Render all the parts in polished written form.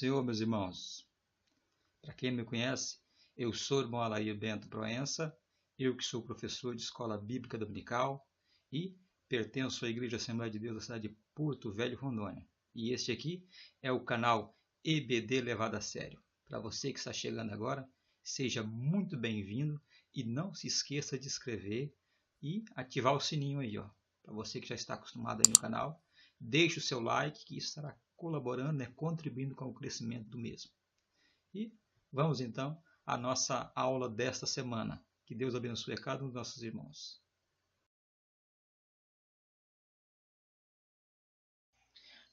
Senhor, meus irmãos. Para quem não me conhece, eu sou o irmão Alair Bento Proença, eu que sou professor de Escola Bíblica Dominical e pertenço à Igreja Assembleia de Deus da cidade de Porto Velho, Rondônia. E este aqui é o canal EBD Levado a Sério. Para você que está chegando agora, seja muito bem-vindo e não se esqueça de inscrever e ativar o sininho aí, ó. Para você que já está acostumado aí no canal, deixe o seu like, que isso estará colaborando, contribuindo com o crescimento do mesmo. E vamos então à nossa aula desta semana. Que Deus abençoe a cada um dos nossos irmãos.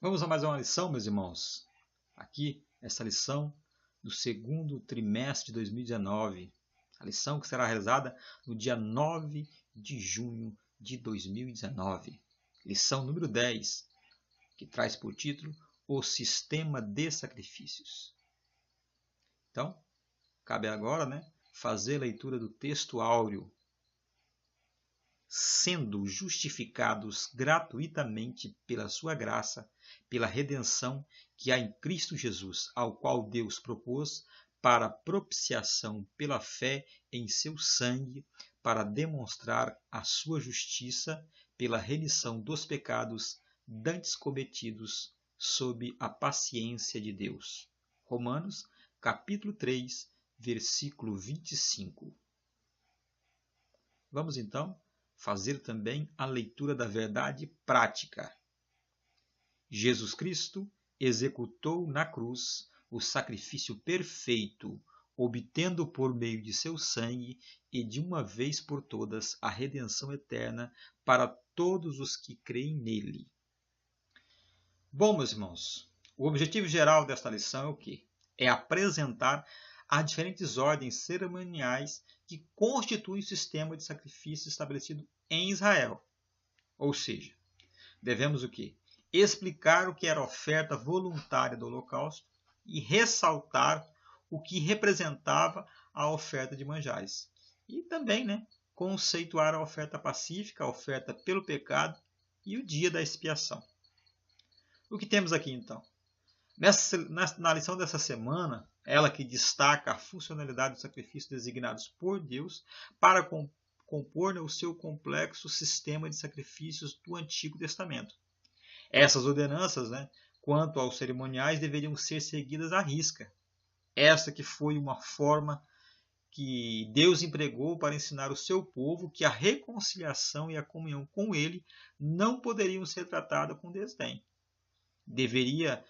Vamos a mais uma lição, meus irmãos. Aqui, essa lição do segundo trimestre de 2019. A lição que será realizada no dia 9 de junho de 2019. Lição número 10, que traz por título o sistema de sacrifícios. Então, cabe agora fazer a leitura do texto áureo. Sendo justificados gratuitamente pela sua graça, pela redenção que há em Cristo Jesus, ao qual Deus propôs para propiciação pela fé em seu sangue, para demonstrar a sua justiça pela remissão dos pecados dantes cometidos sob a paciência de Deus. Romanos, capítulo 3, versículo 25. Vamos então fazer também a leitura da verdade prática. Jesus Cristo executou na cruz o sacrifício perfeito, obtendo por meio de seu sangue e de uma vez por todas a redenção eterna para todos os que creem nele. Bom, meus irmãos, o objetivo geral desta lição é o quê? É apresentar as diferentes ordens cerimoniais que constituem o sistema de sacrifício estabelecido em Israel. Ou seja, devemos o quê? Explicar o que era a oferta voluntária do holocausto e ressaltar o que representava a oferta de manjares. E também conceituar a oferta pacífica, a oferta pelo pecado e o dia da expiação. O que temos aqui então? Na lição dessa semana, ela que destaca a funcionalidade dos sacrifícios designados por Deus para compor o seu complexo sistema de sacrifícios do Antigo Testamento. Essas ordenanças, quanto aos cerimoniais, deveriam ser seguidas à risca. Esta que foi uma forma que Deus empregou para ensinar o seu povo que a reconciliação e a comunhão com ele não poderiam ser tratadas com desdém. Deveria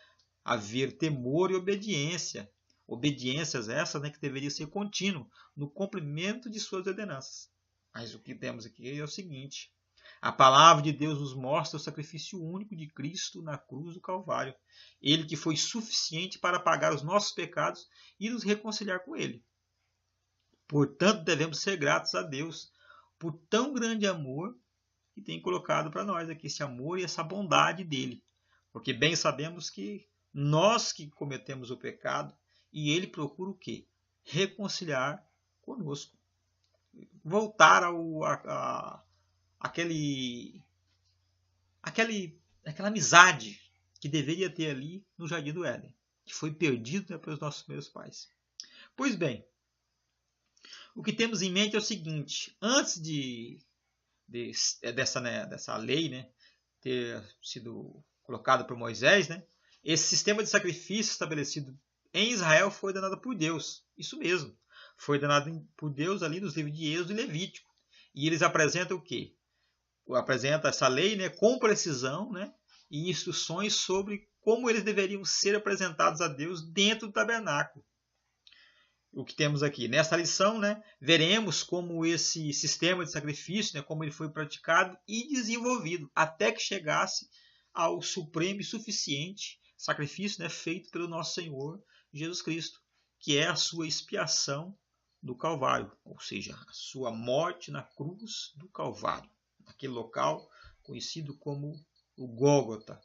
haver temor e obediência. Obediências essas que deveriam ser contínuas no cumprimento de suas ordenanças. Mas o que temos aqui é o seguinte: a palavra de Deus nos mostra o sacrifício único de Cristo na cruz do Calvário. Ele que foi suficiente para pagar os nossos pecados e nos reconciliar com ele. Portanto, devemos ser gratos a Deus por tão grande amor que tem colocado para nós aqui, esse amor e essa bondade dele. Porque bem sabemos que nós que cometemos o pecado e ele procura o quê? Reconciliar conosco. Voltar aquela amizade que deveria ter ali no Jardim do Éden, que foi perdido pelos nossos primeiros pais. Pois bem, o que temos em mente é o seguinte: antes dessa lei ter sido colocada por Moisés, esse sistema de sacrifício estabelecido em Israel foi ordenado por Deus. Isso mesmo. Foi ordenado por Deus ali nos livros de Êxodo e Levítico. E eles apresentam o quê? Apresenta essa lei com precisão e instruções sobre como eles deveriam ser apresentados a Deus dentro do tabernáculo. O que temos aqui? Nessa lição, veremos como esse sistema de sacrifício, como ele foi praticado e desenvolvido, até que chegasse ao supremo e suficiente sacrifício feito pelo nosso Senhor Jesus Cristo, que é a sua expiação do Calvário, ou seja, a sua morte na cruz do Calvário, naquele local conhecido como o Gólgota.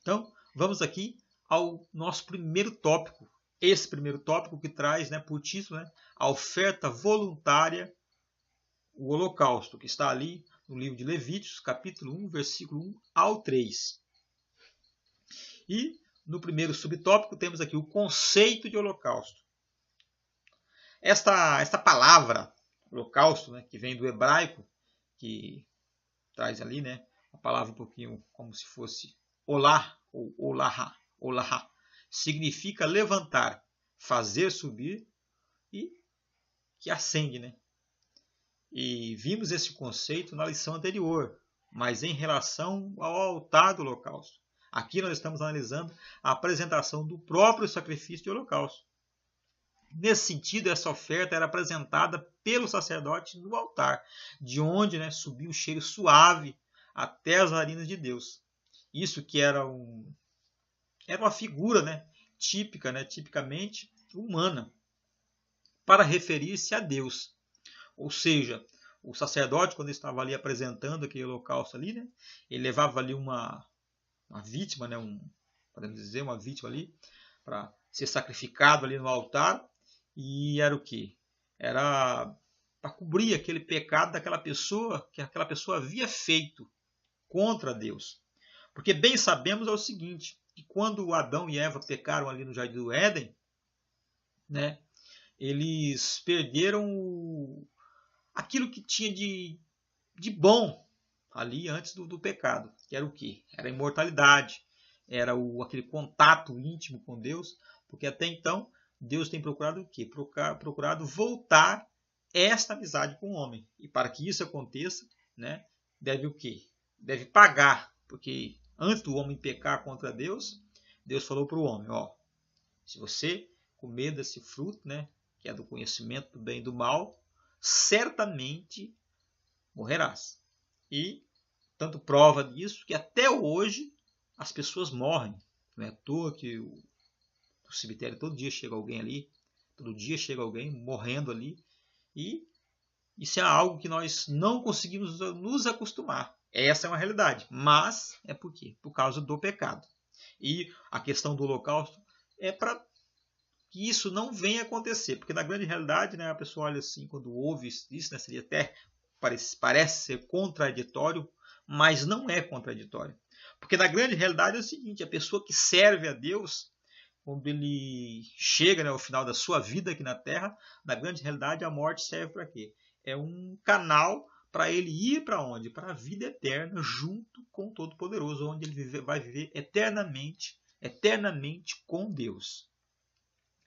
Então, vamos aqui ao nosso primeiro tópico. Esse primeiro tópico que traz por título a oferta voluntária, o holocausto, que está ali no livro de Levíticos, capítulo 1, versículo 1 ao 3. E no primeiro subtópico, temos aqui o conceito de holocausto. Esta palavra, holocausto, né, que vem do hebraico, que traz ali, né, a palavra um pouquinho como se fosse olá, ou olahá, significa levantar, fazer subir e que acende, né? E vimos esse conceito na lição anterior, mas em relação ao altar do holocausto. Aqui nós estamos analisando a apresentação do próprio sacrifício de holocausto. Nesse sentido, essa oferta era apresentada pelo sacerdote no altar, de onde, né, subia um cheiro suave até as narinas de Deus. Isso que era uma figura, né, típica, né, tipicamente humana, para referir-se a Deus. Ou seja, o sacerdote, quando estava ali apresentando aquele holocausto ali, né, ele levava ali uma vítima, né, podemos dizer, uma vítima ali, para ser sacrificado ali no altar. E era o quê? Era para cobrir aquele pecado daquela pessoa, que aquela pessoa havia feito contra Deus. Porque bem sabemos é o seguinte, que quando Adão e Eva pecaram ali no Jardim do Éden, né, eles perderam aquilo que tinha de bom ali antes do pecado, que era o quê? Era a imortalidade, era aquele contato íntimo com Deus, porque até então Deus tem procurado o quê? Procurado voltar esta amizade com o homem. E para que isso aconteça, né, deve o quê? Deve pagar, porque antes do homem pecar contra Deus, Deus falou para o homem, ó, se você comer desse fruto, né, que é do conhecimento do bem e do mal, certamente morrerás. E tanto prova disso que até hoje as pessoas morrem. Não é à toa que o cemitério todo dia chega alguém ali, todo dia chega alguém morrendo ali, e isso é algo que nós não conseguimos nos acostumar. Essa é uma realidade, mas é por quê? Por causa do pecado. E a questão do holocausto é para que isso não venha acontecer, porque na grande realidade, né, a pessoa olha assim, quando ouve isso, né, seria até, parece ser contraditório, mas não é contraditório. Porque na grande realidade é o seguinte, a pessoa que serve a Deus, quando ele chega, né, ao final da sua vida aqui na Terra, na grande realidade a morte serve para quê? É um canal para ele ir para onde? Para a vida eterna, junto com o Todo-Poderoso, onde ele vai viver eternamente com Deus.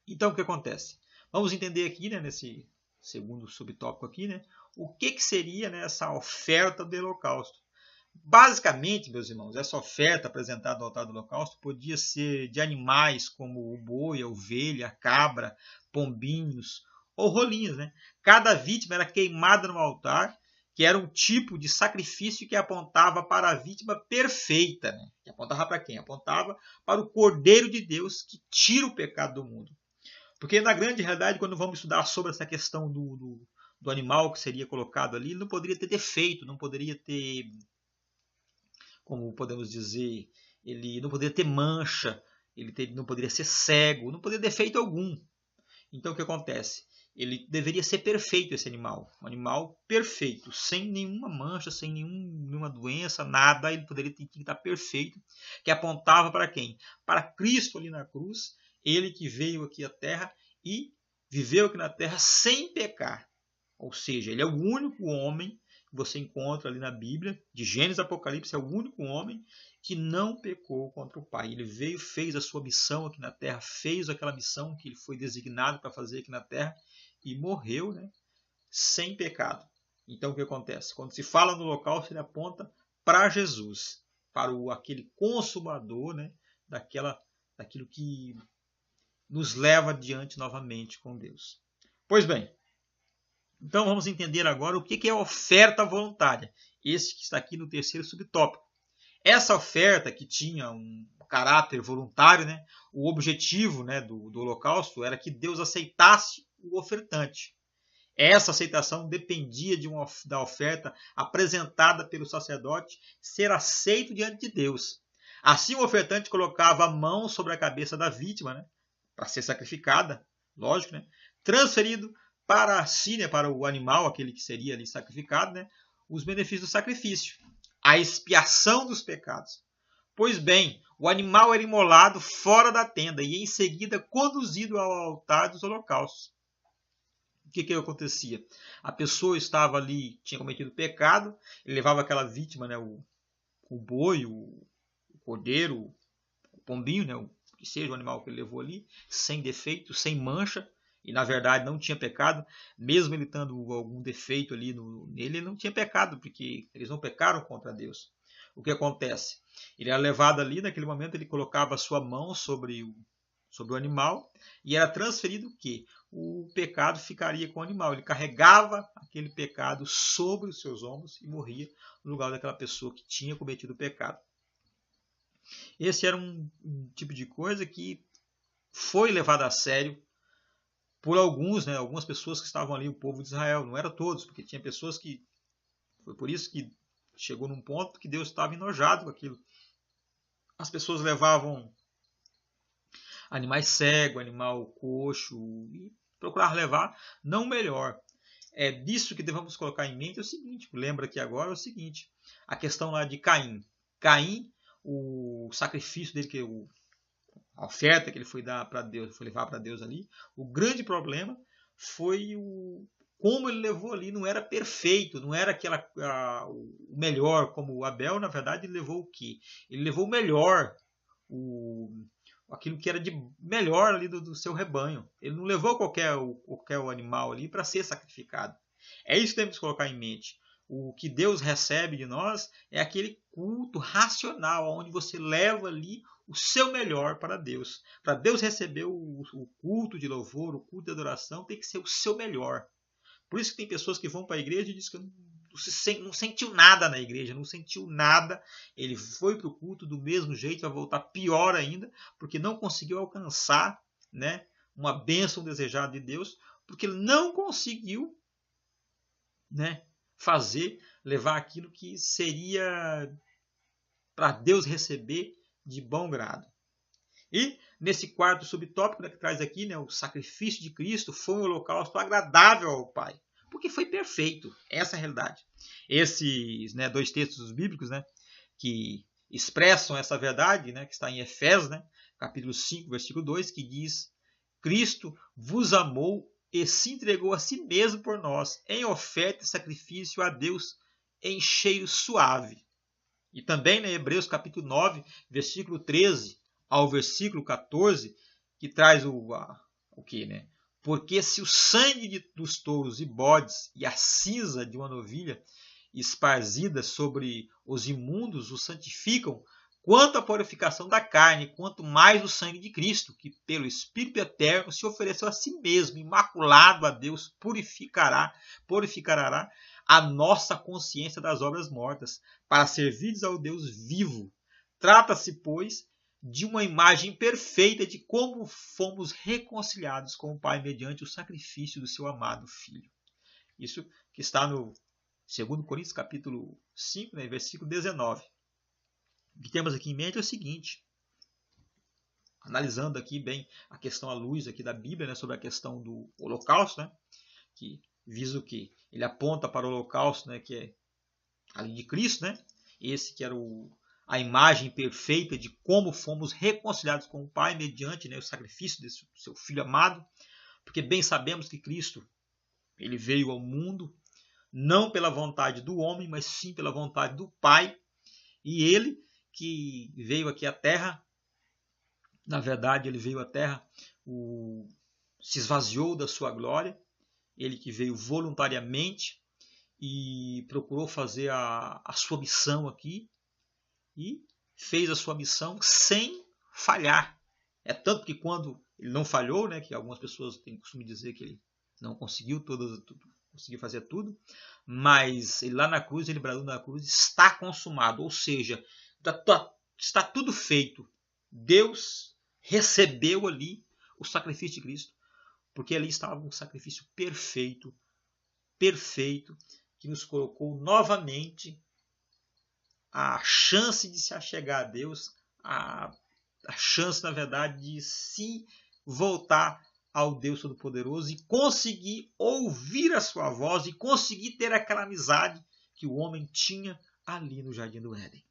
Então o que acontece? Vamos entender aqui, né, nesse segundo subtópico aqui, né, o que seria, né, essa oferta do holocausto. Basicamente, meus irmãos, essa oferta apresentada no altar do holocausto podia ser de animais como o boi, a ovelha, a cabra, pombinhos ou rolinhos, né? Cada vítima era queimada no altar, que era um tipo de sacrifício que apontava para a vítima perfeita. Né? Que apontava para quem? Apontava para o Cordeiro de Deus que tira o pecado do mundo. Porque na grande realidade, quando vamos estudar sobre essa questão do animal que seria colocado ali, ele não poderia ter defeito, não poderia ter, como podemos dizer, ele não poderia ter mancha, ele não poderia ser cego, não poderia ter defeito algum. Então o que acontece? Ele deveria ser perfeito, esse animal. Um animal perfeito, sem nenhuma mancha, sem nenhuma doença, nada. Ele poderia ter que estar perfeito, que apontava para quem? Para Cristo ali na cruz, ele que veio aqui à Terra e viveu aqui na Terra sem pecar. Ou seja, ele é o único homem que você encontra ali na Bíblia, de Gênesis a Apocalipse, é o único homem que não pecou contra o Pai. Ele veio, fez a sua missão aqui na Terra, fez aquela missão que ele foi designado para fazer aqui na Terra e morreu, né, sem pecado. Então o que acontece? Quando se fala no holocausto, ele aponta para Jesus, para aquele consumador, né, daquilo que nos leva adiante novamente com Deus. Pois bem, então vamos entender agora o que é a oferta voluntária. Esse que está aqui no terceiro subtópico. Essa oferta que tinha um caráter voluntário, né, o objetivo, né, do holocausto era que Deus aceitasse o ofertante. Essa aceitação dependia da oferta apresentada pelo sacerdote ser aceito diante de Deus. Assim, o ofertante colocava a mão sobre a cabeça da vítima, né, para ser sacrificada, lógico, né, transferido para si, né, para o animal, aquele que seria ali sacrificado, né, os benefícios do sacrifício, a expiação dos pecados. Pois bem, o animal era imolado fora da tenda e em seguida conduzido ao altar dos holocaustos. O que acontecia? A pessoa estava ali, tinha cometido pecado, ele levava aquela vítima, né, o boi, o cordeiro, o pombinho, né, o que seja o animal que ele levou ali, sem defeito, sem mancha, e na verdade não tinha pecado, mesmo ele tendo algum defeito ali nele, ele não tinha pecado, porque eles não pecaram contra Deus. O que acontece? Ele era levado ali, naquele momento ele colocava a sua mão sobre o animal e era transferido o quê? O pecado ficaria com o animal. Ele carregava aquele pecado sobre os seus ombros e morria no lugar daquela pessoa que tinha cometido o pecado. Esse era um tipo de coisa que foi levado a sério por alguns, né, algumas pessoas que estavam ali, o povo de Israel. Não era todos, porque tinha pessoas que... Foi por isso que chegou num ponto que Deus estava enojado com aquilo. As pessoas levavam animais cegos, animal coxo, e procurar levar não o melhor. É disso que devemos colocar em mente é o seguinte, lembra que agora é o seguinte, a questão lá de Caim. Caim, o sacrifício dele, a oferta que ele foi dar para Deus, foi levar para Deus ali, o grande problema foi como ele levou ali, não era perfeito, não era o melhor, como o Abel, na verdade, ele levou o quê? Ele levou o melhor, aquilo que era de melhor ali do seu rebanho. Ele não levou qualquer animal ali para ser sacrificado. É isso que temos que colocar em mente. O que Deus recebe de nós é aquele culto racional, onde você leva ali o seu melhor para Deus. Para Deus receber o culto de louvor, o culto de adoração, tem que ser o seu melhor. Por isso que tem pessoas que vão para a igreja e dizem que não sentiu nada na igreja, não sentiu nada. Ele foi para o culto do mesmo jeito, vai voltar pior ainda, porque não conseguiu alcançar, né, uma bênção desejada de Deus, porque ele não conseguiu, né, levar aquilo que seria para Deus receber de bom grado. E nesse quarto subtópico, né, que traz aqui, né, o sacrifício de Cristo foi um holocausto agradável ao Pai, porque foi perfeito. Essa é a realidade. Esses, né, dois textos bíblicos, né, que expressam essa verdade, né, que está em Efésios, né, capítulo 5, versículo 2, que diz: Cristo vos amou e se entregou a si mesmo por nós, em oferta e sacrifício a Deus em cheiro suave. E também, né, Hebreus capítulo 9, versículo 13 ao versículo 14, que traz o que, né? Porque se o sangue dos touros e bodes e a cinza de uma novilha esparzida sobre os imundos os santificam, quanto à purificação da carne, quanto mais o sangue de Cristo, que pelo Espírito Eterno se ofereceu a si mesmo, imaculado a Deus, purificará a nossa consciência das obras mortas, para servires ao Deus vivo. Trata-se, pois, de uma imagem perfeita de como fomos reconciliados com o Pai mediante o sacrifício do seu amado Filho. Isso que está no 2 Coríntios capítulo 5, né, versículo 19. O que temos aqui em mente é o seguinte, analisando aqui bem a questão à luz aqui da Bíblia, né, sobre a questão do holocausto, né, que visa o quê? Ele aponta para o holocausto, né, que é ali de Cristo, né, esse que era a imagem perfeita de como fomos reconciliados com o Pai mediante, né, o sacrifício desse seu Filho amado, porque bem sabemos que Cristo ele veio ao mundo não pela vontade do homem, mas sim pela vontade do Pai, e ele que veio aqui à Terra, na verdade ele veio à Terra, se esvaziou da sua glória, ele que veio voluntariamente e procurou fazer a sua missão aqui, e fez a sua missão sem falhar. É tanto que quando ele não falhou, né, que algumas pessoas têm costume dizer que ele não conseguiu conseguiu fazer tudo, mas ele lá na cruz, ele bradou na cruz, está consumado, ou seja, está tudo feito. Deus recebeu ali o sacrifício de Cristo, porque ali estava um sacrifício perfeito, que nos colocou novamente a chance de se achegar a Deus, a chance, na verdade, de se voltar ao Deus Todo-Poderoso e conseguir ouvir a sua voz e conseguir ter aquela amizade que o homem tinha ali no Jardim do Éden.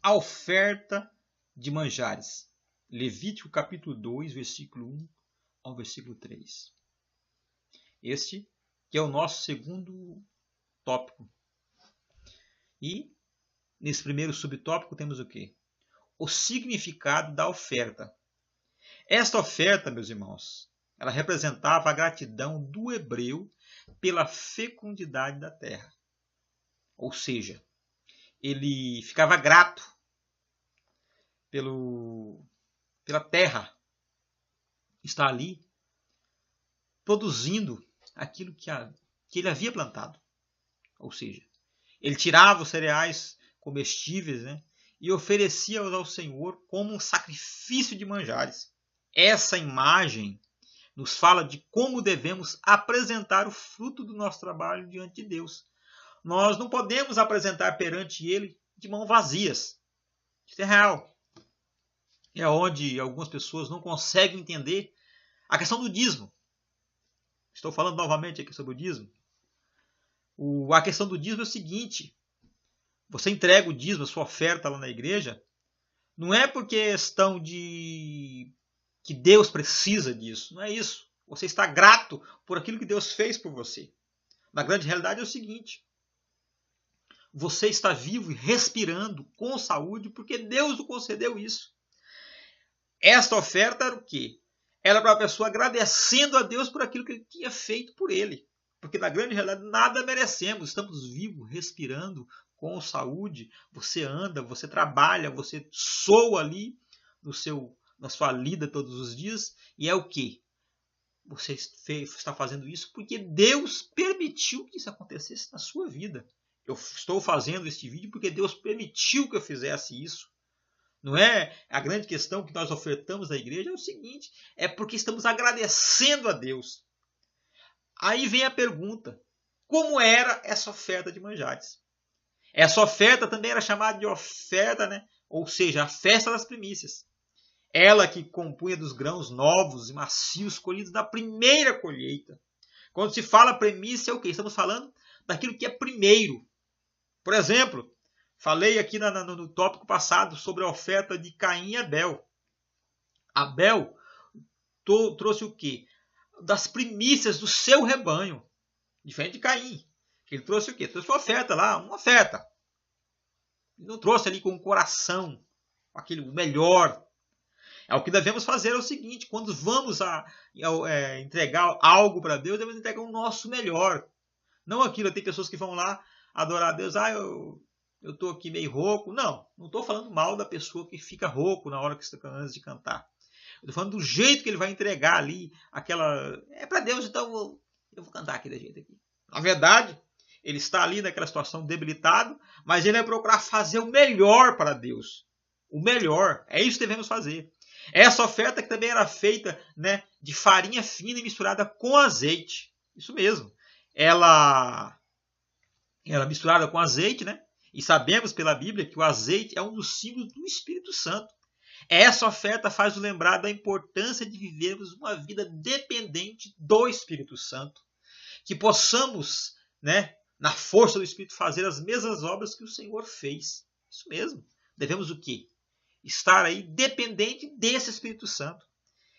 a oferta de manjares. Levítico capítulo 2, versículo 1 ao versículo 3. Este que é o nosso segundo tópico. E nesse primeiro subtópico temos o quê? O significado da oferta. Esta oferta, meus irmãos, ela representava a gratidão do hebreu pela fecundidade da terra. Ou seja, ele ficava grato pela terra estar ali produzindo aquilo que ele havia plantado. Ou seja, ele tirava os cereais comestíveis, né, e oferecia-os ao Senhor como um sacrifício de manjares. Essa imagem nos fala de como devemos apresentar o fruto do nosso trabalho diante de Deus. Nós não podemos apresentar perante Ele de mãos vazias. Isso é real. É onde algumas pessoas não conseguem entender a questão do dízimo. Estou falando novamente aqui sobre o dízimo. A questão do dízimo é o seguinte: você entrega o dízimo, a sua oferta lá na igreja, não é por questão de que Deus precisa disso, não é isso. Você está grato por aquilo que Deus fez por você. Na grande realidade é o seguinte: você está vivo e respirando com saúde porque Deus o concedeu isso. Esta oferta era o quê? Era para a pessoa agradecendo a Deus por aquilo que Ele tinha feito por ele. Porque na grande realidade nada merecemos. Estamos vivos, respirando com saúde. Você anda, você trabalha, você soa ali na sua lida todos os dias. E é o quê? Você está fazendo isso porque Deus permitiu que isso acontecesse na sua vida. Eu estou fazendo este vídeo porque Deus permitiu que eu fizesse isso. Não é a grande questão que nós ofertamos à igreja, é o seguinte: é porque estamos agradecendo a Deus. Aí vem a pergunta: como era essa oferta de manjares? Essa oferta também era chamada de oferta, né? Ou seja, a festa das primícias. Ela que compunha dos grãos novos e macios colhidos na primeira colheita. Quando se fala primícia, é o quê? Estamos falando daquilo que é primeiro. Por exemplo, falei aqui no tópico passado sobre a oferta de Caim e Abel. Abel trouxe o quê? Das primícias do seu rebanho. Diferente de Caim. Ele trouxe o quê? Trouxe uma oferta lá, uma oferta. Ele não trouxe ali com o coração, aquele melhor. É o que devemos fazer é o seguinte: quando vamos entregar algo para Deus, devemos entregar o nosso melhor. Não aquilo, tem pessoas que vão lá adorar a Deus, eu estou aqui meio rouco. Não estou falando mal da pessoa que fica rouco na hora que está antes de cantar. Eu estou falando do jeito que ele vai entregar ali, aquela... É para Deus, então eu vou cantar aqui da jeito aqui. Na verdade, ele está ali naquela situação debilitado, mas ele vai procurar fazer o melhor para Deus. O melhor, é isso que devemos fazer. Essa oferta que também era feita, né, de farinha fina e misturada com azeite. Isso mesmo. Ela misturada com azeite, né? E sabemos pela Bíblia que o azeite é um dos símbolos do Espírito Santo. Essa oferta faz nos lembrar da importância de vivermos uma vida dependente do Espírito Santo. Que possamos, né, na força do Espírito, fazer as mesmas obras que o Senhor fez. Isso mesmo. Devemos o quê? Estar aí dependente desse Espírito Santo.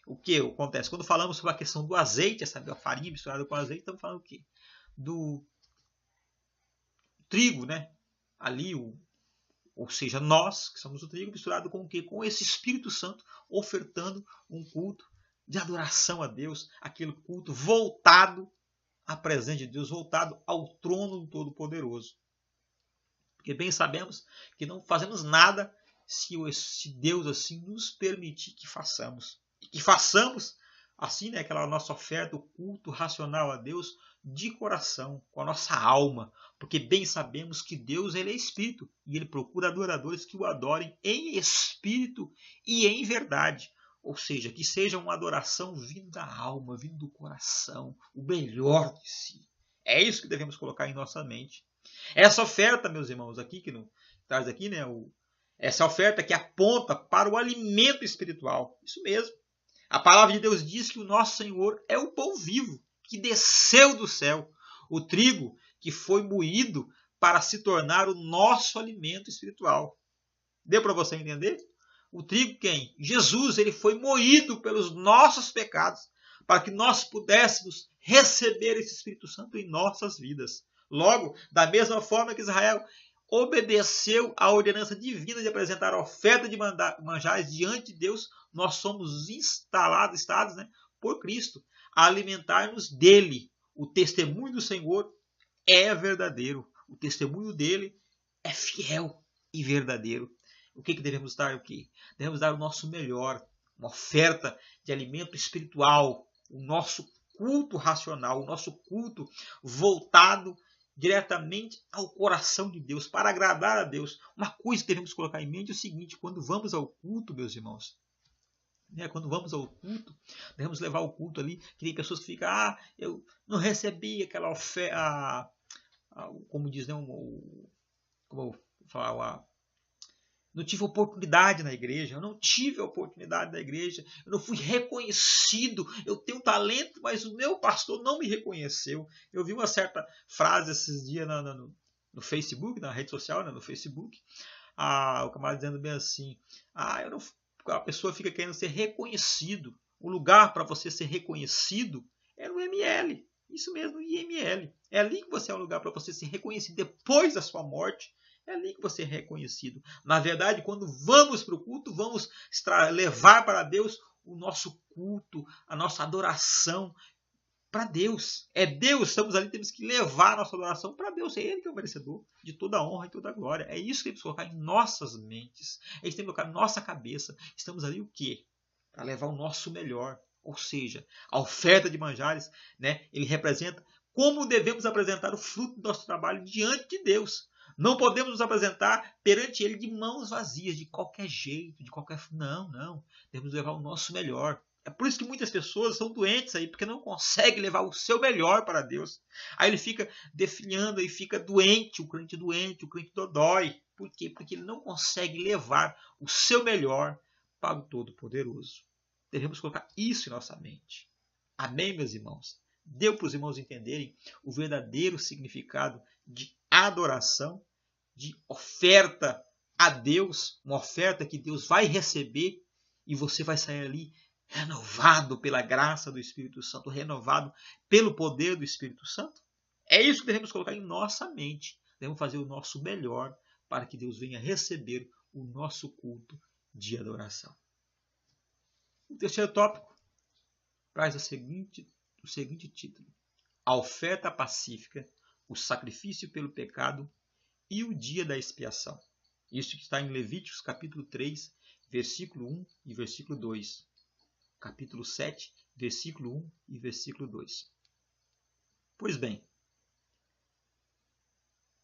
O que acontece? Quando falamos sobre a questão do azeite, essa farinha misturada com azeite, estamos falando o quê? Do trigo, né? Ali, ou seja, nós, que somos o trigo, misturado com o quê? Com esse Espírito Santo, ofertando um culto de adoração a Deus, aquele culto voltado à presença de Deus, voltado ao trono do Todo-Poderoso. Porque bem sabemos que não fazemos nada se Deus assim nos permitir que façamos. E que façamos assim, né, aquela nossa oferta, o culto racional a Deus de coração, com a nossa alma, porque bem sabemos que Deus ele é Espírito e Ele procura adoradores que o adorem em Espírito e em verdade. Ou seja, que seja uma adoração vindo da alma, vindo do coração, o melhor de si. É isso que devemos colocar em nossa mente. Essa oferta, meus irmãos, aqui que traz aqui, né, essa oferta que aponta para o alimento espiritual. Isso mesmo. A palavra de Deus diz que o nosso Senhor é o pão vivo que desceu do céu, o trigo que foi moído para se tornar o nosso alimento espiritual. Deu para você entender? O trigo quem? Jesus, ele foi moído pelos nossos pecados, para que nós pudéssemos receber esse Espírito Santo em nossas vidas. Logo, da mesma forma que Israel obedeceu à ordenança divina de apresentar a oferta de manjares diante de Deus, nós somos instalados, né, por Cristo, a alimentar-nos dele. O testemunho do Senhor é verdadeiro. O testemunho dele é fiel e verdadeiro. O que devemos dar? Devemos dar o nosso melhor, uma oferta de alimento espiritual, o nosso culto racional, o nosso culto voltado diretamente ao coração de Deus, para agradar a Deus. Uma coisa que devemos colocar em mente é o seguinte: quando vamos ao culto, meus irmãos, quando vamos ao culto, devemos levar o culto ali, que tem pessoas que ficam, eu não recebi aquela oferta, como diz, como falar, não tive oportunidade na igreja, eu não tive oportunidade na igreja, eu não fui reconhecido, eu tenho talento, mas o meu pastor não me reconheceu. Eu vi uma certa frase esses dias no Facebook, na rede social, no Facebook, o camarada dizendo bem assim, a pessoa fica querendo ser reconhecido, o lugar para você ser reconhecido é no ML, isso mesmo, IML, é ali que você é um lugar para você ser reconhecido depois da sua morte. É ali que você é reconhecido. Na verdade, quando vamos para o culto, vamos levar para Deus o nosso culto, a nossa adoração para Deus. É Deus, estamos ali, temos que levar a nossa adoração para Deus. É Ele que é o merecedor de toda a honra e toda a glória. É isso que temos que colocar em nossas mentes. É isso que temos que colocar em nossa cabeça. Estamos ali o quê? Para levar o nosso melhor. Ou seja, a oferta de manjares, né, ele representa como devemos apresentar o fruto do nosso trabalho diante de Deus. Não podemos nos apresentar perante Ele de mãos vazias, de qualquer jeito, de qualquer... Não. Devemos levar o nosso melhor. É por isso que muitas pessoas são doentes aí, porque não conseguem levar o seu melhor para Deus. Aí ele fica definhando e fica doente, o crente dodói. Por quê? Porque ele não consegue levar o seu melhor para o Todo-Poderoso. Devemos colocar isso em nossa mente. Amém, meus irmãos? Deu para os irmãos entenderem o verdadeiro significado de adoração, de oferta a Deus, uma oferta que Deus vai receber e você vai sair ali renovado pela graça do Espírito Santo, renovado pelo poder do Espírito Santo? É isso que devemos colocar em nossa mente. Devemos fazer o nosso melhor para que Deus venha receber o nosso culto de adoração. O terceiro tópico traz o seguinte título: a oferta pacífica, o sacrifício pelo pecado e o dia da expiação. Isso que está em Levíticos capítulo 3, versículo 1 e versículo 2. Capítulo 7, versículo 1 e versículo 2. Pois bem,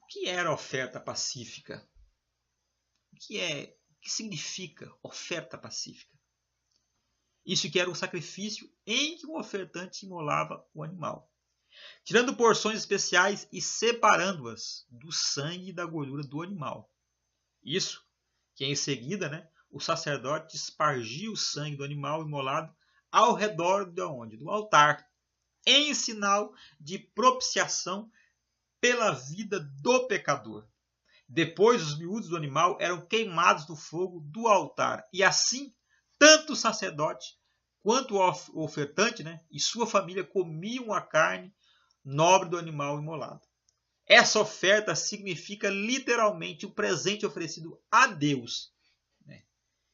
o que era a oferta pacífica? O que significa oferta pacífica? Isso que era um sacrifício em que o ofertante imolava o animal, tirando porções especiais e separando-as do sangue e da gordura do animal. Isso que em seguida, o sacerdote espargia o sangue do animal imolado ao redor do altar, em sinal de propiciação pela vida do pecador. Depois, os miúdos do animal eram queimados no fogo do altar, e assim, tanto o sacerdote quanto o ofertante, e sua família comiam a carne nobre do animal imolado. Essa oferta significa literalmente o presente oferecido a Deus,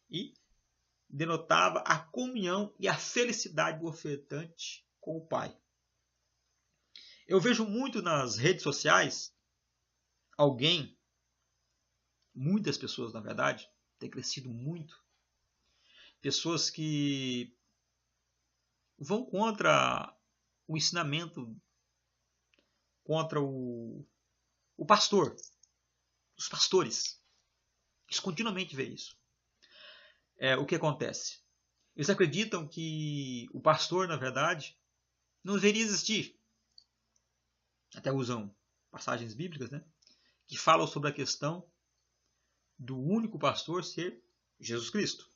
e denotava a comunhão e a felicidade do ofertante com o Pai. Eu vejo muito nas redes sociais muitas pessoas, na verdade, tem crescido muito, pessoas que vão contra o ensinamento, contra o pastor, os pastores. Eles continuamente veem isso. O que acontece? Eles acreditam que o pastor, na verdade, não deveria existir. Até usam passagens bíblicas, que falam sobre a questão do único pastor ser Jesus Cristo.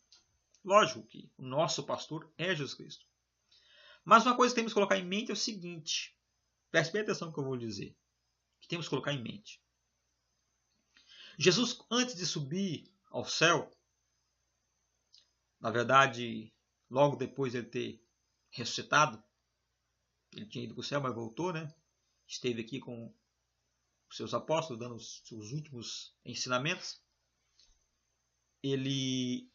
Lógico que o nosso pastor é Jesus Cristo. Mas uma coisa que temos que colocar em mente é o seguinte. Preste bem atenção no que eu vou dizer. Que temos que colocar em mente. Jesus, antes de subir ao céu. Na verdade, logo depois de ele ter ressuscitado, ele tinha ido para o céu, mas voltou, né? Esteve aqui com os seus apóstolos, dando os seus últimos ensinamentos. Ele,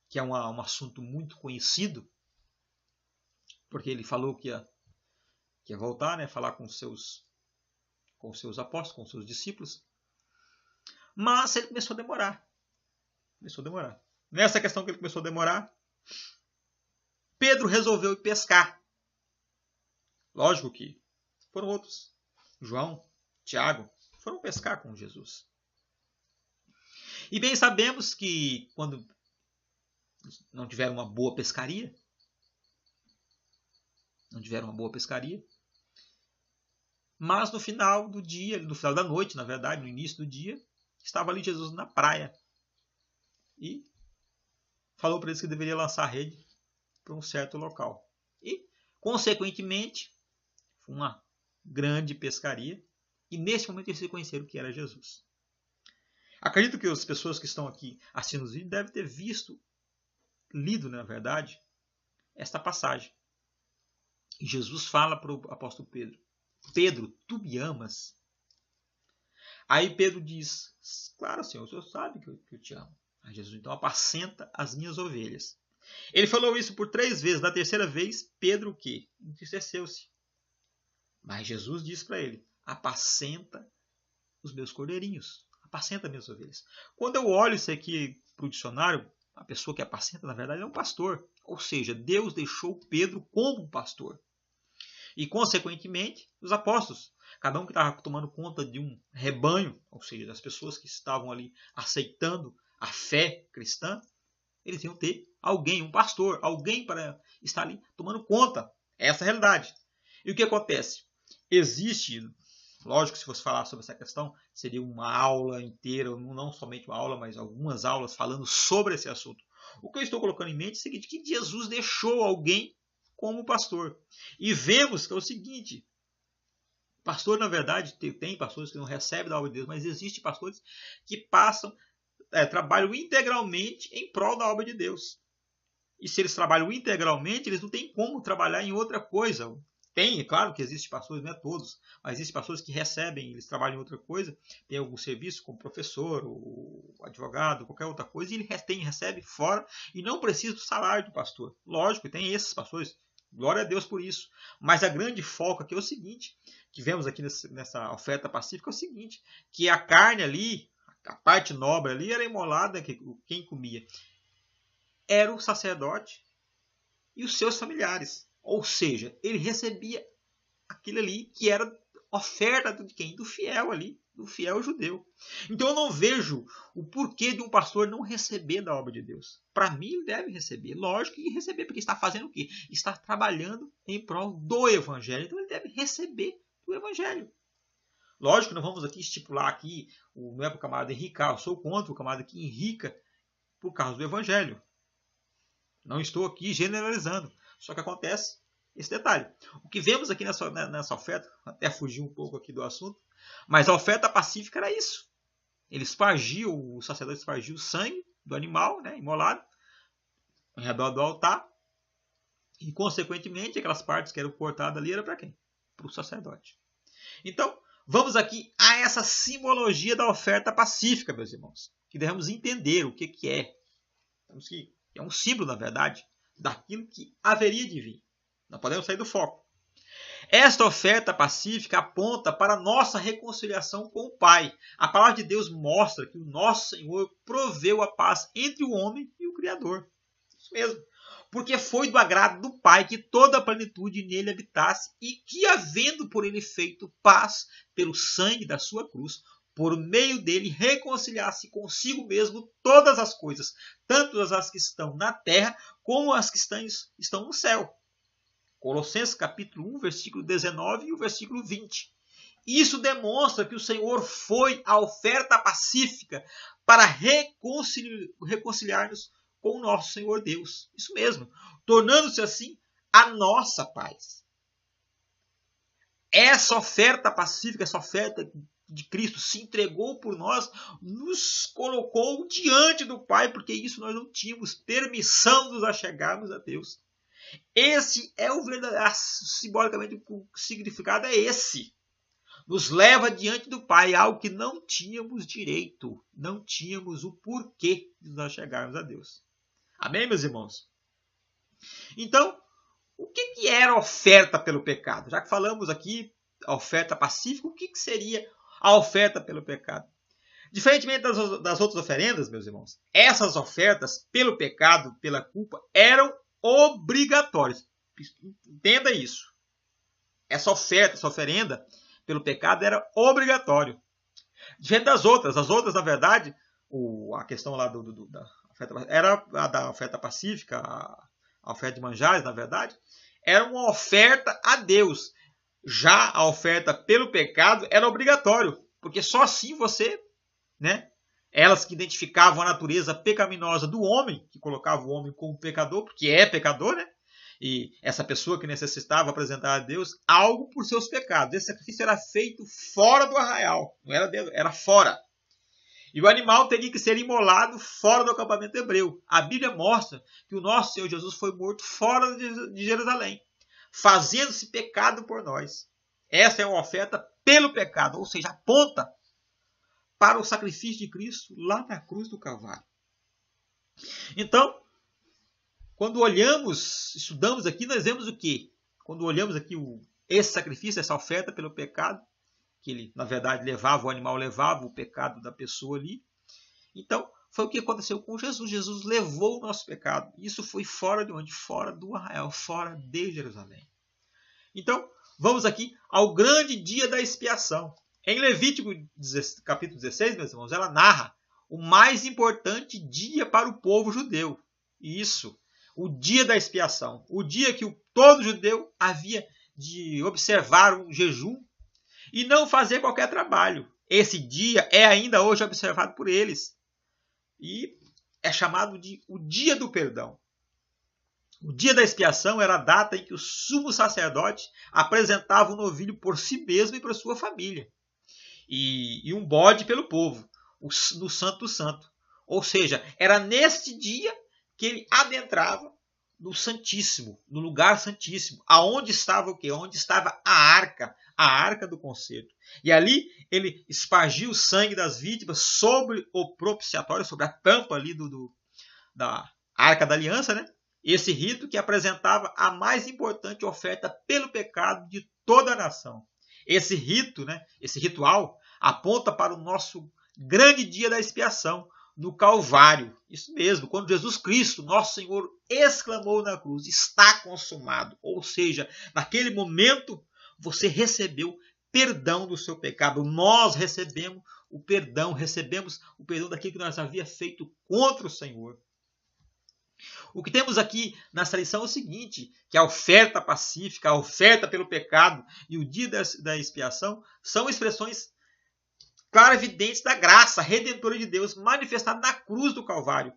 que é um assunto muito conhecido, porque ele falou que ia voltar, né? Falar com os seus apóstolos, com os seus discípulos. Mas ele começou a demorar. Nessa questão que ele começou a demorar, Pedro resolveu ir pescar. Lógico que foram outros. João, Tiago, foram pescar com Jesus. E bem sabemos que quando não tiveram uma boa pescaria, mas no final do dia, no final da noite, na verdade, no início do dia, estava ali Jesus na praia. E falou para eles que deveria lançar a rede para um certo local. E, consequentemente, foi uma grande pescaria. E nesse momento eles reconheceram que era Jesus. Acredito que as pessoas que estão aqui assistindo os vídeos devem ter lido, na verdade, esta passagem. E Jesus fala para o apóstolo Pedro: Pedro, tu me amas? Aí Pedro diz: claro, Senhor, o Senhor sabe que eu te amo. Aí Jesus: então apacenta as minhas ovelhas. Ele falou isso por 3 vezes. Na terceira vez, Pedro o quê? Entristeceu-se. Mas Jesus disse para ele: apacenta os meus cordeirinhos. Apacenta as minhas ovelhas. Quando eu olho isso aqui para o dicionário, a pessoa que apacenta, na verdade, é um pastor. Ou seja, Deus deixou Pedro como pastor. E, consequentemente, os apóstolos. Cada um que estava tomando conta de um rebanho, ou seja, das pessoas que estavam ali aceitando a fé cristã, eles iam ter alguém, um pastor, alguém para estar ali tomando conta. Essa é a realidade. E o que acontece? Existe, lógico, se fosse falar sobre essa questão, seria uma aula inteira, não somente uma aula, mas algumas aulas falando sobre esse assunto. O que eu estou colocando em mente é o seguinte: que Jesus deixou alguém como pastor. E vemos que é o seguinte: pastor, na verdade, tem pastores que não recebem da obra de Deus, mas existem pastores que trabalham integralmente em prol da obra de Deus. E se eles trabalham integralmente, eles não têm como trabalhar em outra coisa. Tem, é claro que existem pastores, não é todos, mas existem pastores que recebem, eles trabalham em outra coisa, tem algum serviço como professor, ou advogado, qualquer outra coisa, e ele recebe fora e não precisa do salário do pastor. Lógico, tem esses pastores, glória a Deus por isso. Mas a grande foco aqui é o seguinte, que vemos aqui nessa oferta pacífica, é o seguinte, que a carne ali, a parte nobre ali, era imolada, quem comia era o sacerdote e os seus familiares. Ou seja, ele recebia aquilo ali que era oferta de quem? Do fiel ali, do fiel judeu. Então eu não vejo o porquê de um pastor não receber da obra de Deus. Para mim ele deve receber. Lógico que receber, porque está fazendo o quê? Está trabalhando em prol do evangelho. Então ele deve receber do evangelho. Lógico que não vamos aqui estipular aqui, não é para o camarada enricar, eu sou contra o camarada que enrica por causa do evangelho. Não estou aqui generalizando. Só que acontece esse detalhe. O que vemos aqui nessa oferta, até fugir um pouco aqui do assunto, mas a oferta pacífica era isso. O sacerdote espargia o sangue do animal, né, imolado, ao redor do altar. E, consequentemente, aquelas partes que eram cortadas ali, era para quem? Para o sacerdote. Então, vamos aqui a essa simbologia da oferta pacífica, meus irmãos. Que devemos entender o que é. Temos que é um símbolo, na verdade, daquilo que haveria de vir. Não podemos sair do foco. Esta oferta pacífica aponta para a nossa reconciliação com o Pai. A palavra de Deus mostra que o nosso Senhor proveu a paz entre o homem e o Criador. Isso mesmo. Porque foi do agrado do Pai que toda a plenitude nele habitasse e que, havendo por ele feito paz pelo sangue da sua cruz, por meio dele reconciliar-se consigo mesmo todas as coisas, tanto as que estão na terra, como as que estão no céu. Colossenses capítulo 1, versículo 19 e o versículo 20. Isso demonstra que o Senhor foi a oferta pacífica para reconciliar-nos com o nosso Senhor Deus. Isso mesmo, tornando-se assim a nossa paz. Essa oferta pacífica, essa oferta de Cristo, se entregou por nós, nos colocou diante do Pai, porque isso nós não tínhamos permissão de nos achegarmos a Deus. Esse é o verdadeiro, simbolicamente o significado é esse. Nos leva diante do Pai, algo que não tínhamos direito, não tínhamos o porquê de nos achegarmos a Deus. Amém, meus irmãos? Então, o que era a oferta pelo pecado? Já que falamos aqui a oferta pacífica, o que seria a oferta pelo pecado? Diferentemente das outras oferendas, meus irmãos, essas ofertas pelo pecado, pela culpa, eram obrigatórias. Entenda isso. Essa oferta, essa oferenda pelo pecado era obrigatório. Diferente das outras. As outras, na verdade, a questão lá da oferta, era a da oferta pacífica, a oferta de manjares, na verdade, era uma oferta a Deus. Já a oferta pelo pecado era obrigatório, porque só assim você, né, elas que identificavam a natureza pecaminosa do homem, que colocava o homem como pecador, porque é pecador, né? E essa pessoa que necessitava apresentar a Deus algo por seus pecados. Esse sacrifício era feito fora do arraial, não era dentro, era fora. E o animal teria que ser imolado fora do acampamento hebreu. A Bíblia mostra que o nosso Senhor Jesus foi morto fora de Jerusalém, fazendo-se pecado por nós. Essa é uma oferta pelo pecado, ou seja, aponta para o sacrifício de Cristo lá na cruz do Calvário. Então, quando olhamos, estudamos aqui, nós vemos o quê? Quando olhamos aqui esse sacrifício, essa oferta pelo pecado, que ele, na verdade, levava, o animal levava o pecado da pessoa ali. Então, foi o que aconteceu com Jesus. Jesus levou o nosso pecado. Isso foi fora de onde? Fora do arraial, fora de Jerusalém. Então, vamos aqui ao grande dia da expiação. Em Levítico capítulo 16, meus irmãos, ela narra o mais importante dia para o povo judeu. Isso, o dia da expiação. O dia que todo judeu havia de observar um jejum e não fazer qualquer trabalho. Esse dia é ainda hoje observado por eles. E é chamado de o dia do perdão. O dia da expiação era a data em que o sumo sacerdote apresentava um novilho por si mesmo e por sua família. E um bode pelo povo, no Santo do Santo. Ou seja, era neste dia que ele adentrava no Santíssimo, no lugar Santíssimo. Aonde estava o quê? Onde estava a arca do concerto. E ali ele espargia o sangue das vítimas sobre o propiciatório, sobre a tampa ali da arca da aliança, né? Esse rito que apresentava a mais importante oferta pelo pecado de toda a nação. Esse rito, né, esse ritual, aponta para o nosso grande dia da expiação, no Calvário. Isso mesmo, quando Jesus Cristo, nosso Senhor, exclamou na cruz, está consumado. Ou seja, naquele momento você recebeu perdão do seu pecado. Nós recebemos o perdão daquilo que nós havia feito contra o Senhor. O que temos aqui nessa lição é o seguinte, que a oferta pacífica, a oferta pelo pecado e o dia da expiação são expressões claras e evidentes da graça redentora de Deus manifestada na cruz do Calvário.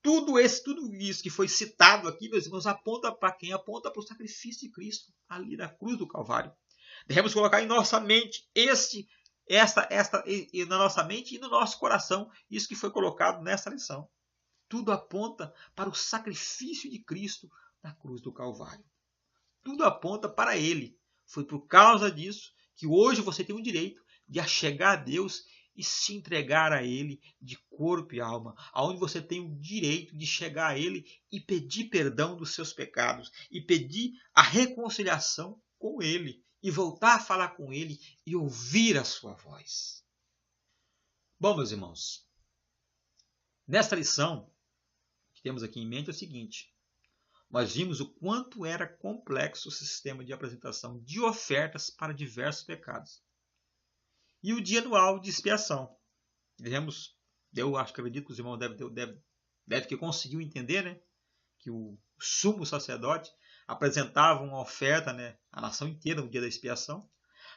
Tudo isso que foi citado aqui, meus irmãos, aponta para quem? Aponta para o sacrifício de Cristo ali na cruz do Calvário. Devemos colocar em nossa mente na nossa mente e no nosso coração isso que foi colocado nessa lição. Tudo aponta para o sacrifício de Cristo na cruz do Calvário. Tudo aponta para Ele. Foi por causa disso que hoje você tem o direito de achegar a Deus e se entregar a Ele de corpo e alma. Onde você tem o direito de chegar a Ele e pedir perdão dos seus pecados. E pedir a reconciliação com Ele. E voltar a falar com Ele e ouvir a sua voz. Bom, meus irmãos, nesta lição, que temos aqui em mente é o seguinte. Nós vimos o quanto era complexo o sistema de apresentação de ofertas para diversos pecados. E o dia anual de expiação. Eu acredito que os irmãos devem que conseguiu entender, né? Que o sumo sacerdote apresentava uma oferta, né? A nação inteira no dia da expiação.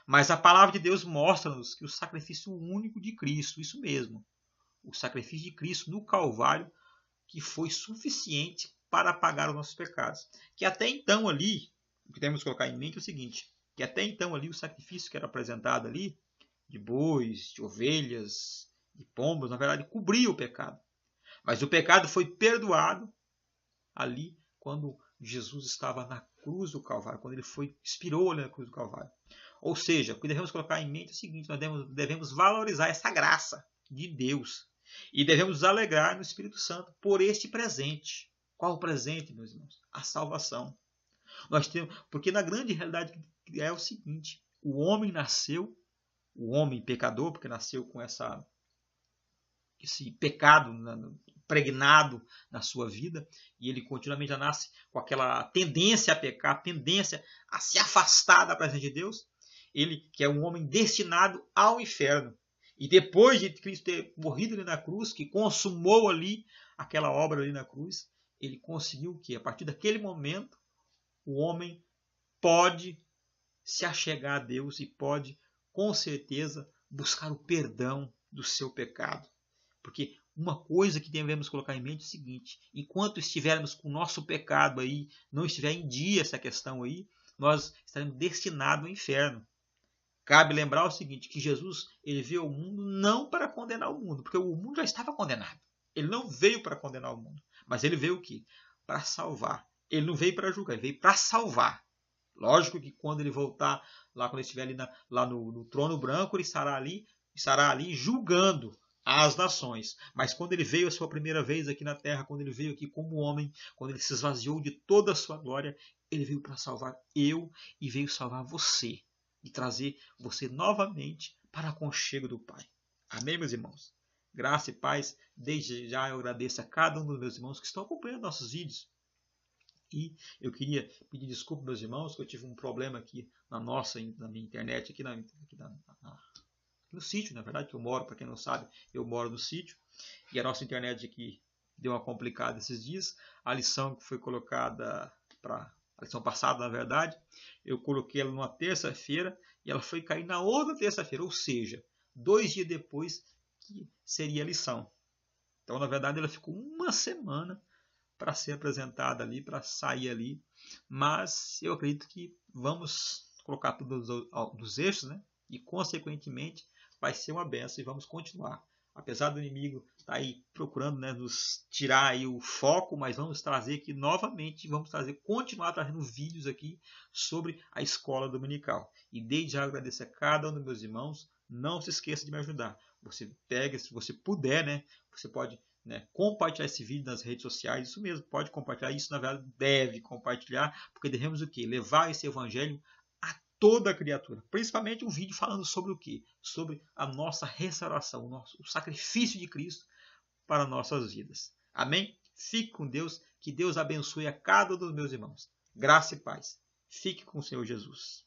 Mas a palavra de Deus mostra-nos que o sacrifício único de Cristo, isso mesmo, o sacrifício de Cristo no Calvário, que foi suficiente para apagar os nossos pecados. Que até então ali, o que temos que colocar em mente é o seguinte, que até então ali o sacrifício que era apresentado ali, de bois, de ovelhas, de pombas, na verdade, cobria o pecado. Mas o pecado foi perdoado ali quando Jesus estava na cruz do Calvário, quando ele expirou ali na cruz do Calvário. Ou seja, o que devemos colocar em mente é o seguinte: nós devemos valorizar essa graça de Deus e devemos nos alegrar no Espírito Santo por este presente. Qual o presente, meus irmãos? A salvação. Nós temos, porque na grande realidade é o seguinte: o homem nasceu, o homem pecador, porque nasceu com esse pecado impregnado na sua vida, e ele continuamente já nasce com aquela tendência a pecar, tendência a se afastar da presença de Deus. Ele que é um homem destinado ao inferno. E depois de Cristo ter morrido ali na cruz, que consumou ali aquela obra ali na cruz, ele conseguiu que, a partir daquele momento, o homem pode se achegar a Deus e pode, com certeza, buscar o perdão do seu pecado. Porque uma coisa que devemos colocar em mente é o seguinte: enquanto estivermos com o nosso pecado aí, não estiver em dia essa questão aí, nós estaremos destinados ao inferno. Cabe lembrar o seguinte, que Jesus ele veio ao mundo não para condenar o mundo, porque o mundo já estava condenado. Ele não veio para condenar o mundo, mas ele veio o quê? Para salvar. Ele não veio para julgar, ele veio para salvar. Lógico que quando ele voltar, lá quando ele estiver ali lá no trono branco, ele estará ali julgando as nações. Mas quando ele veio a sua primeira vez aqui na terra, quando ele veio aqui como homem, quando ele se esvaziou de toda a sua glória, ele veio para salvar eu e veio salvar você e trazer você novamente para o aconchego do Pai. Amém, meus irmãos? Graça e paz. Desde já eu agradeço a cada um dos meus irmãos que estão acompanhando nossos vídeos. E eu queria pedir desculpa, meus irmãos, que eu tive um problema aqui na minha internet, aqui no sítio, na verdade, que eu moro, para quem não sabe, eu moro no sítio. E a nossa internet aqui deu uma complicada esses dias. A lição que foi colocada a lição passada, na verdade, eu coloquei ela numa terça-feira e ela foi cair na outra terça-feira, ou seja, 2 dias depois que seria a lição. Então, na verdade, ela ficou uma semana para ser apresentada ali, para sair ali, mas eu acredito que vamos colocar tudo nos eixos, né? E consequentemente vai ser uma benção e vamos continuar. Apesar do inimigo estar aí procurando, né, nos tirar aí o foco, mas vamos trazer aqui novamente, continuar trazendo vídeos aqui sobre a escola dominical. E desde já agradeço a cada um dos meus irmãos. Não se esqueça de me ajudar. Você pega, se você puder, né, você pode compartilhar esse vídeo nas redes sociais. Isso mesmo, pode compartilhar. Isso, na verdade, deve compartilhar, porque devemos o quê? Levar esse evangelho a toda a criatura. Principalmente um vídeo falando sobre o quê? Sobre a nossa restauração, o sacrifício de Cristo para nossas vidas. Amém? Fique com Deus. Que Deus abençoe a cada um dos meus irmãos. Graça e paz. Fique com o Senhor Jesus.